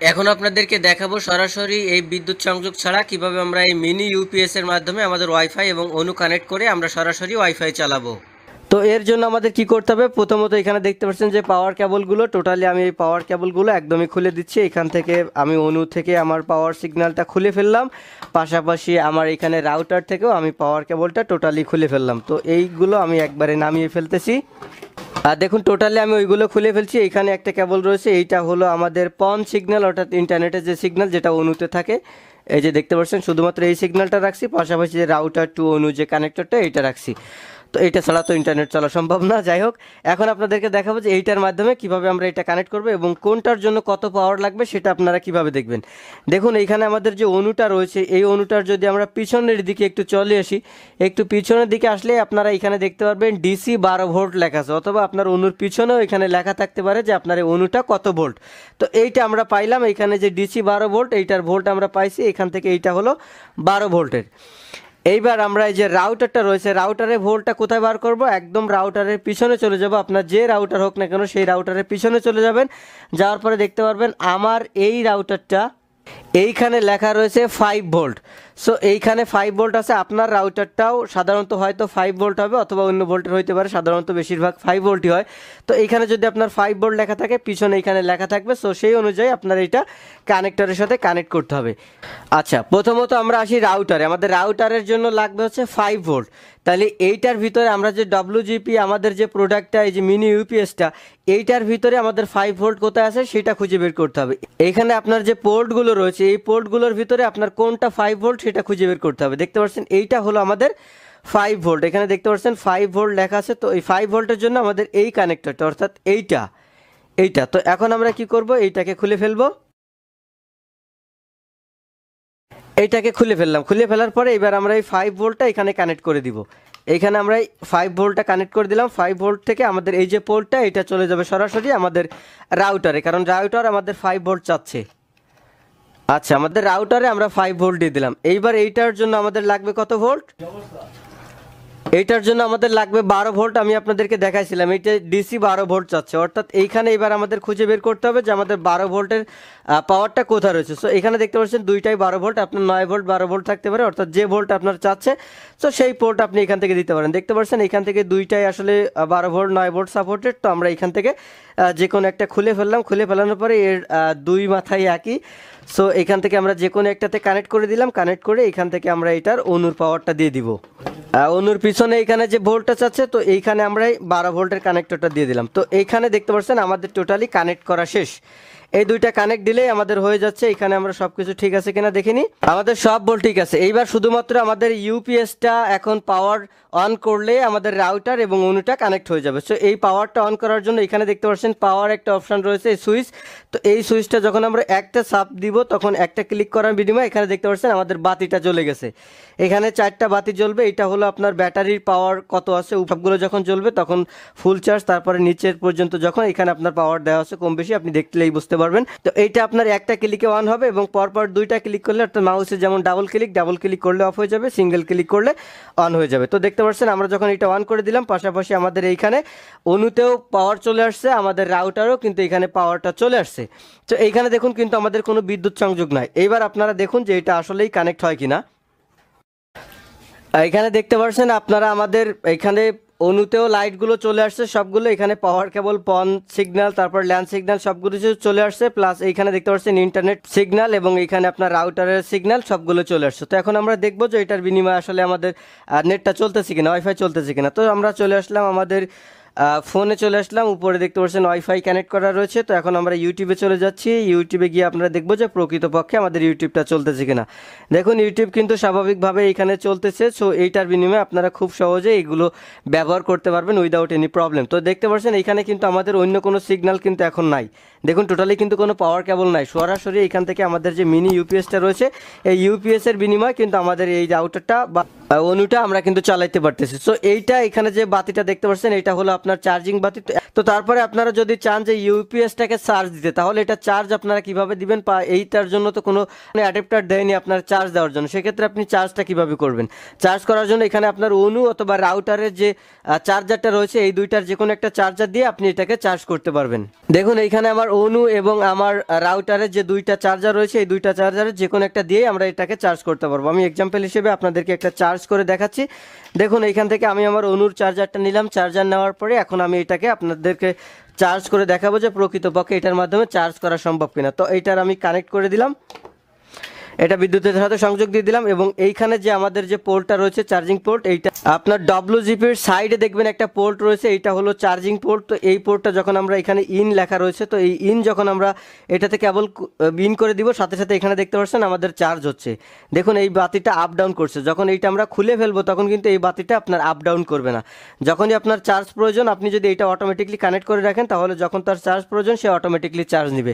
এখন আপনাদেরকে দেখাবো সরাসরি এই বিদ্যুৎ সংযোগ ছাড়া কিভাবে আমরা এই মিনি ইউপিএস এর মাধ্যমে আমাদের ওয়াইফাই এবং অনু কানেক্ট করে আমরা সরাসরি ওয়াইফাই চালাবো। তো এর জন্য আমাদের কি করতে হবে, প্রথমত এখানে দেখতে পাচ্ছেন যে পাওয়ার কেবলগুলো, টোটালি আমি এই পাওয়ার কেবলগুলো একদমই খুলে দিচ্ছি। এখান থেকে আমি অনু থেকে আমার পাওয়ার সিগন্যালটা খুলে ফেললাম, পাশাপাশি আমার এখানে রাউটার থেকেও আমি পাওয়ার কেবলটা টোটালি খুলে ফেললাম। তো এইগুলো আমি একবারে নামিয়ে ফেলতেছি। আর দেখুন টোটালি আমি ওইগুলো খুলে ফেলছি। এইখানে একটা কেবল রয়েছে, এইটা হলো আমাদের পন সিগন্যাল, অর্থাৎ ইন্টারনেটের যে সিগন্যাল যেটা অনুতে থাকে। এই যে দেখতে পাচ্ছেন শুধুমাত্র এই সিগন্যালটা রাখছি, পাশাপাশি যে রাউটার টু অনু যে কানেক্টরটা এইটা রাখছি। তো এইটা ছাড়া তো ইন্টারনেট চলা সম্ভব না। যাই হোক, এখন আপনাদেরকে দেখাবো যে এইটার মাধ্যমে কিভাবে আমরা এটা কানেক্ট করবো এবং কোনটার জন্য কত পাওয়ার লাগবে সেটা আপনারা কিভাবে দেখবেন। দেখুন এইখানে আমাদের যে অনুটা রয়েছে, এই অনুটার যদি আমরা পিছনের দিকে একটু চলে আসি, একটু পিছনের দিকে আসলে আপনারা এখানে দেখতে পারবেন ডিসি 12 ভোল্ট লেখা আছে, অথবা আপনার অনুর পিছনেও এখানে লেখা থাকতে পারে যে আপনার এই অনুটা কত ভোল্ট। তো এইটা আমরা পাইলাম, এখানে যে ডিসি 12 ভোল্ট, এইটার ভোল্ট আমরা পাইছি এখান থেকে, এইটা হলো 12 ভোল্টের। এইবার আমরা এই যে রাউটারটা রয়েছে, রাউটারের ভোল্টটা কোথায় বার করব, একদম রাউটারের পিছনে চলে যাব। আপনার যে রাউটার হোক না কেন সেই রাউটারের পিছনে চলে যাবেন, যাওয়ার পরে দেখতে পারবেন আমার এই রাউটারটা এইখানে লেখা রয়েছে 5 ভোল্ট। সো এইখানে 5 ভোল্ট আছে, আপনার রাউটারটাও সাধারণত হয়তো 5 ভোল্ট হবে অথবা অন্য ভোল্টের হইতে পারে, সাধারণত বেশিরভাগ 5 ভোল্টই হয়। তো এইখানে যদি আপনার 5 ভোল্ট লেখা থাকে, পিছনে এইখানে লেখা থাকবে, সো সেই অনুযায়ী আপনার এটা কানেক্টরের সাথে কানেক্ট করতে হবে। আচ্ছা, প্রথমত আমরা আসি রাউটারে। আমাদের রাউটারের জন্য লাগবে হচ্ছে 5 ভোল্ট। তাহলে এইটার ভিতরে আমরা যে ডব্লিউজিপি আমাদের যে প্রোডাক্টটা, এই যে মিনি ইউপিএসটা, এইটার ভিতরে আমাদের 5 ভোল্ট কোথায় আছে সেটা খুঁজে বের করতে হবে। এইখানে আপনার যে পোর্টগুলো রয়েছে, এই পোর্টগুলোর ভিতরে আপনার কোনটা 5 ভোল্ট সেটা খুঁজে বের করতে হবে। দেখতে পাচ্ছেন এইটা হলো আমাদের 5 ভোল্ট, এখানে দেখতে পাচ্ছেন 5 ভোল্ট লেখা আছে। তো এই 5 ভোল্টের জন্য আমাদের এই কানেক্টরটা, অর্থাৎ এইটা এইটা তো এখন আমরা কি করব, এইটাকে খুলে ফেলবো। এইটাকে খুলে ফেললাম, খুলে ফেলার পরে এবার আমরা এই 5 ভোল্টটা এখানে কানেক্ট করে দিব। এইখানে আমরা এই 5 ভোল্টটা কানেক্ট করে দিলাম। 5 ভোল্ট থেকে আমাদের এই যে পোর্টটা, এটা চলে যাবে সরাসরি আমাদের রাউটারে, কারণ রাউটার আমাদের 5 ভোল্ট চাচ্ছে। আচ্ছা, আমাদের রাউটারে আমরা 5 ভোল্ট দিয়ে দিলাম। এইবার এইটার জন্য আমাদের লাগবে কত ভোল্ট, এইটার জন্য আমাদের লাগবে 12 ভোল্ট। আমি আপনাদেরকে দেখাইছিলাম এইটা ডিসি 12 ভোল্ট চাচ্ছে, অর্থাৎ এইখানে এবার আমাদের খুঁজে বের করতে হবে যে আমাদের 12 ভোল্টের পাওয়ারটা কোথায় রয়েছে। সো এখানে দেখতে পাচ্ছেন দুইটাই 12 ভোল্ট, আপনার 9 ভোল্ট 12 ভোল্ট থাকতে পারে, অর্থাৎ যে ভোল্ট আপনার চাচ্ছে সো সেই পোর্ট আপনি এখান থেকে দিতে পারেন। দেখতে পাচ্ছেন এখান থেকে দুইটাই আসলে 12 ভোল্ট 9 ভোল্ট সাপোর্টেড। তো আমরা এখান থেকে যে কোনো একটা খুলে ফেললাম, খুলে ফেলানোর পরে এর দুই মাথায় একই। সো এখান থেকে আমরা যে কোনো একটাতে কানেক্ট করে দিলাম, কানেক্ট করে এখান থেকে আমরা এটার অনুর পাওয়ারটা দিয়ে দিব। অনুর পিছনে এখানে যে ভোল্টেজ আছে, তো এইখানে আমরা 12 ভোল্টের কানেক্টরটা দিয়ে দিলাম। তো এইখানে দেখতে পাচ্ছেন আমাদের টোটালি কানেক্ট করা শেষ। এই দুইটা কানেক্ট দিলেই আমাদের হয়ে যাচ্ছে। এখানে আমরা সবকিছু ঠিক আছে কিনা দেখিনি, আমাদের সব ভোল্ট ঠিক আছে। এইবার শুধুমাত্র আমাদের ইউপিএসটা এখন পাওয়ার অন করলে আমাদের রাউটার এবং অনুটা কানেক্ট হয়ে যাবে। সো এই পাওয়ারটা অন করার জন্য এখানে দেখতে পাচ্ছেন পাওয়ার একটা অপশন রয়েছে, সুইচ। তো এই সুইচটা যখন আমরা একটা চাপ দিব, তখন একটা ক্লিক করার বিনিময়ে এখানে দেখতে পাচ্ছেন আমাদের বাতিটা জ্বলে গেছে। এখানে 4টা বাতি জ্বলবে, এটা হলো আপনার ব্যাটারির পাওয়ার কত আছে, সবগুলো যখন জ্বলবে তখন ফুল চার্জ, তারপরে নিচের পর্যন্ত যখন এখানে আপনার পাওয়ার দেওয়া আছে কম বেশি আপনি দেখলেই বুঝতে পারবেন। তো এইটা আপনার একটা ক্লিকে অন হবে এবং পরপর দুইটা ক্লিক করলে, অর্থাৎ মাউসে যেমন ডাবল ক্লিক করলে অফ হয়ে যাবে, সিঙ্গেল ক্লিক করলে অন হয়ে যাবে। তো দেখতে পাচ্ছেন আমরা যখন এটা অন করে দিলাম, পাশাপাশি আমাদের এইখানে অনুতেও পাওয়ার চলে আসছে, আমাদের রাউটারও কিন্তু এখানে পাওয়ারটা চলে আসছে। তো এইখানে দেখুন কিন্তু আমাদের কোনো বিদ্যুৎ সংযোগ নাই। এইবার আপনারা দেখুন যে এটা আসলেই কানেক্ট হয় কিনা। এখানে দেখতে পাচ্ছেন আপনারা আমাদের এখানে অনুতেও লাইটগুলো চলে আসছে সবগুলো, এখানে পাওয়ার কেবল পন সিগন্যাল, তারপর ল্যান্ড সিগন্যাল সবগুলো চলে আসছে, প্লাস এইখানে দেখতে পাচ্ছেন ইন্টারনেট সিগন্যাল এবং এখানে আপনার রাউটারের সিগন্যাল সবগুলো চলে আসছে। তো এখন আমরা দেখবো যে এটার বিনিময়ে আসলে আমাদের নেটটা চলতেছে কিনা, ওয়াইফাই চলতেছে কিনা। তো আমরা চলে আসলাম আমাদের ফোনে, চলে আসলাম, উপরে দেখতে পাচ্ছেন ওয়াইফাই কানেক্ট করা রয়েছে। তো এখন আমরা ইউটিউবে চলে যাচ্ছি। ইউটিউবে গিয়ে আপনারা দেখবো যে প্রকৃতপক্ষে আমাদের ইউটিউবটা চলতেছে কিনা। দেখুন ইউটিউব কিন্তু স্বাভাবিকভাবে এখানে চলতেছে। সো এইটার বিনিময়ে আপনারা খুব সহজে এগুলো ব্যবহার করতে পারবেন উইদাউট এনি প্রবলেম। তো দেখতে পাচ্ছেন এখানে কিন্তু আমাদের অন্য কোনো সিগন্যাল কিন্তু এখন নাই। দেখুন টোটালি কিন্তু কোনো পাওয়ার কেবল নাই, সরাসরি এখান থেকে আমাদের যে মিনি ইউপিএসটা রয়েছে, এই ইউপিএসের বিনিময়ে কিন্তু আমাদের এই রাউটারটা বা অনুটা আমরা কিন্তু চালাইতে পারতেছি। সো এইটা এখানে যে বাতিটা দেখতে পাচ্ছেন, এটা হলো আপনার চার্জিং বাতি। তো তারপরে আপনারা যদি চান যে ইউপিএসটাকে চার্জ দিতে, তাহলে এটা চার্জ আপনারা কিভাবে দিবেন, বা এইটার জন্য তো কোনো অ্যাডাপ্টার দেয়নি আপনার চার্জ দেওয়ার জন্য, সেক্ষেত্রে আপনি চার্জটা কিভাবে করবেন। চার্জ করার জন্য এখানে আপনার অনু অথবা রাউটারের যে চার্জারটা রয়েছে, এই দুইটার যে কোনো একটা চার্জার দিয়ে আপনি এটাকে চার্জ করতে পারবেন। দেখুন এইখানে আমার অনু এবং আমার রাউটারের যে দুইটা চার্জার রয়েছে, এই দুইটা চার্জারের যে কোনো একটা দিয়ে আমরা এটাকে চার্জ করতে পারবো। আমি এক্সাম্পল হিসেবে আপনাদেরকে একটা চার্জ করে দেখাচ্ছি। দেখুন এইখান থেকে আমি আমার অনুর চার্জারটা নিলাম, চার্জার নেওয়ার পরে এখন আমি এটাকে আপনাদেরকে চার্জ করে দেখাবো যে প্রকৃতপক্ষে এটার মাধ্যমে চার্জ করা সম্ভব কিনা। তো এইটার আমি কানেক্ট করে দিলাম, এটা বিদ্যুতের সাথে সংযোগ দিয়ে দিলাম, এবং এইখানে যে আমাদের যে পোর্টটা রয়েছে চার্জিং পোর্ট, এইটা আপনার ডব্লিউজিপির সাইডে দেখবেন একটা পোর্ট রয়েছে, এইটা হলো চার্জিং পোর্ট। তো এই পোর্টটা যখন আমরা এখানে ইন লেখা রয়েছে, তো এই ইন যখন আমরা এটাতে কেবল ইন করে দিব, সাথে সাথে এখানে দেখতে পাচ্ছেন আমাদের চার্জ হচ্ছে। দেখুন এই বাতিটা আপ ডাউন করছে। যখন এইটা আমরা খুলে ফেলবো তখন কিন্তু এই বাতিটা আপনার আপ ডাউন করবে না। যখনই আপনার চার্জ প্রয়োজন, আপনি যদি এটা অটোমেটিকলি কানেক্ট করে রাখেন, তাহলে যখন তার চার্জ প্রয়োজন সে অটোমেটিকলি চার্জ নেবে।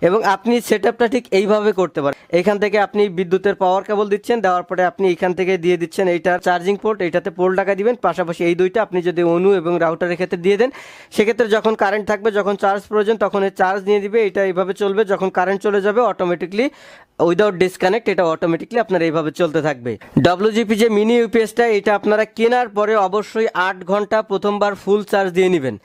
এবং আপনি সেটআপটা ঠিক এইভাবে করতে পারেন। এখান থেকে আপনি বিদ্যুতের পাওয়ার কেবল দিচ্ছেন, দেওয়ার পরে আপনি এখান থেকে দিয়ে দিচ্ছেন এইটার চার্জিং পোর্ট, এইটাতে পোল টাকা দিবেন। পাশাপাশি এই দুইটা আপনি যদি অনু এবং রাউটারের ক্ষেত্রে দিয়ে দেন, সেক্ষেত্রে যখন কারেন্ট থাকবে, যখন চার্জ প্রয়োজন তখন এই চার্জ নিয়ে দিবে, এটা এইভাবে চলবে। যখন কারেন্ট চলে যাবে অটোমেটিকলি উইদাউট ডিসকানেক্ট এটা অটোমেটিকলি আপনার এইভাবে চলতে থাকবে। ডব্লিউজিপি যে মিনি ইউপিএসটা, এটা আপনারা কেনার পরে অবশ্যই 8 ঘন্টা প্রথমবার ফুল চার্জ দিয়ে নেবেন।